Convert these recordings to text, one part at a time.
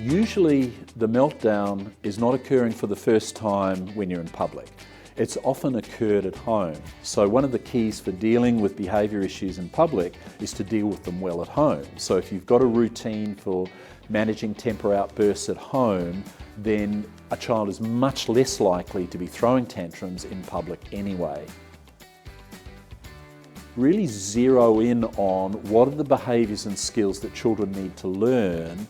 Usually the meltdown is not occurring for the first time when you're in public. It's often occurred at home. So one of the keys for dealing with behaviour issues in public is to deal with them well at home. So if you've got a routine for managing temper outbursts at home, then a child is much less likely to be throwing tantrums in public anyway. Really zero in on what are the behaviours and skills that children need to learn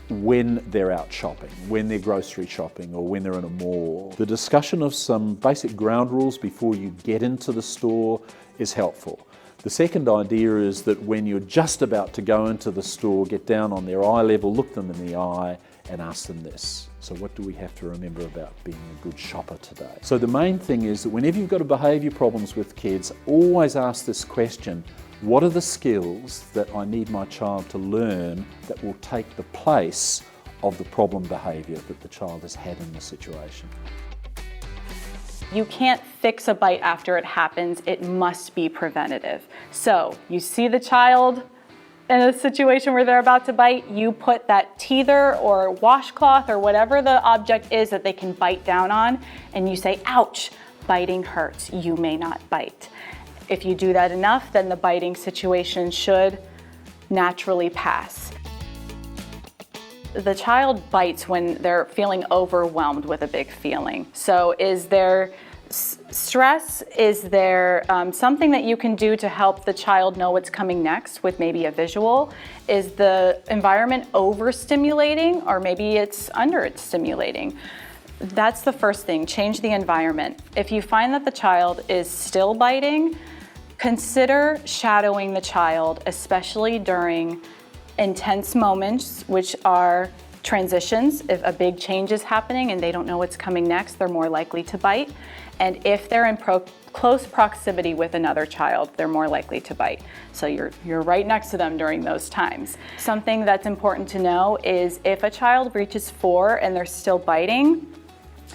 when they're out shopping, when they're grocery shopping, or when they're in a mall. The discussion of some basic ground rules before you get into the store is helpful. The second idea is that when you're just about to go into the store, get down on their eye level, look them in the eye and ask them this. So what do we have to remember about being a good shopper today? So the main thing is that whenever you've got behaviour problems with kids, always ask this question: what are the skills that I need my child to learn that will take the place of the problem behaviour that the child has had in the situation? You can't fix a bite after it happens. It must be preventative. So you see the child in a situation where they're about to bite, you put that teether or washcloth or whatever the object is that they can bite down on, and you say, ouch, biting hurts, you may not bite. If you do that enough, then the biting situation should naturally pass. The child bites when they're feeling overwhelmed with a big feeling. So is there stress? Is there something that you can do to help the child know what's coming next with maybe a visual? Is the environment overstimulating, or maybe it's understimulating? That's the first thing, change the environment. If you find that the child is still biting, consider shadowing the child, especially during intense moments, which are transitions. If a big change is happening and they don't know what's coming next, they're more likely to bite. And if they're in close proximity with another child, they're more likely to bite. So you're right next to them during those times. Something that's important to know is if a child reaches 4 and they're still biting,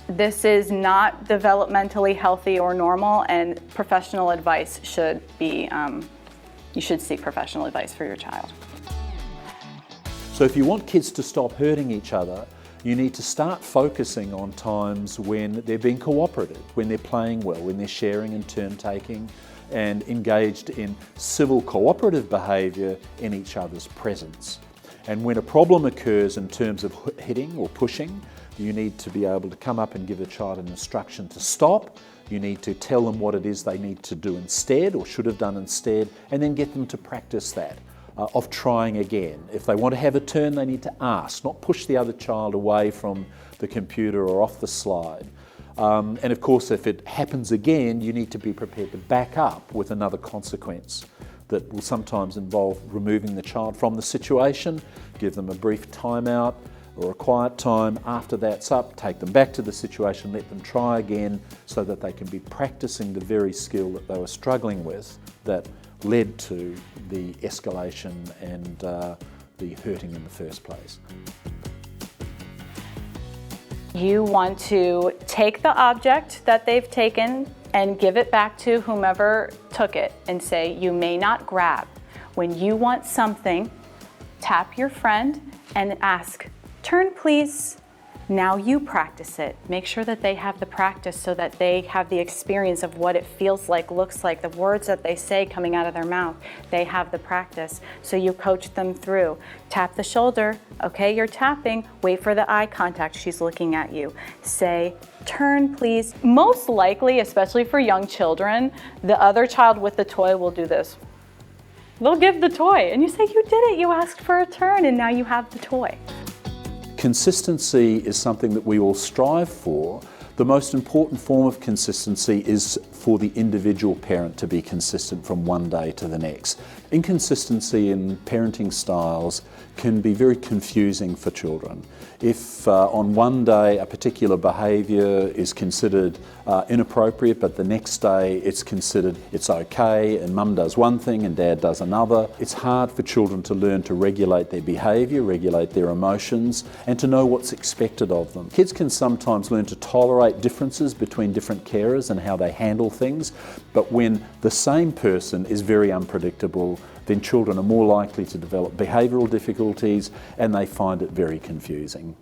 this is not developmentally healthy or normal, and professional advice should be, you should seek professional advice for your child. So if you want kids to stop hurting each other, you need to start focusing on times when they're being cooperative, when they're playing well, when they're sharing and turn-taking and engaged in civil cooperative behaviour in each other's presence. And when a problem occurs in terms of hitting or pushing, you need to be able to come up and give a child an instruction to stop. You need to tell them what it is they need to do instead or should have done instead, and then get them to practice that. Of trying again. If they want to have a turn, they need to ask, not push the other child away from the computer or off the slide. And of course, if it happens again, you need to be prepared to back up with another consequence that will sometimes involve removing the child from the situation, give them a brief timeout or a quiet time. After that's up, take them back to the situation, let them try again so that they can be practicing the very skill that they were struggling with that led to the escalation and the hurting in the first place. You want to take the object that they've taken and give it back to whomever took it and say, you may not grab. When you want something, tap your friend and ask, turn please. Now you practice it. Make sure that they have the practice so that they have the experience of what it feels like, looks like, the words that they say coming out of their mouth. They have the practice. So you coach them through. Tap the shoulder. Okay, you're tapping. Wait for the eye contact. She's looking at you. Say, turn please. Most likely, especially for young children, the other child with the toy will do this. They'll give the toy and you say, you did it. You asked for a turn and now you have the toy. Consistency is something that we all strive for. The most important form of consistency is for the individual parent to be consistent from one day to the next. Inconsistency in parenting styles can be very confusing for children. If on one day a particular behaviour is considered inappropriate, but the next day it's considered it's okay and mum does one thing and dad does another, it's hard for children to learn to regulate their behaviour, regulate their emotions, and to know what's expected of them. Kids can sometimes learn to tolerate differences between different carers and how they handle things, but when the same person is very unpredictable, then children are more likely to develop behavioural difficulties and they find it very confusing.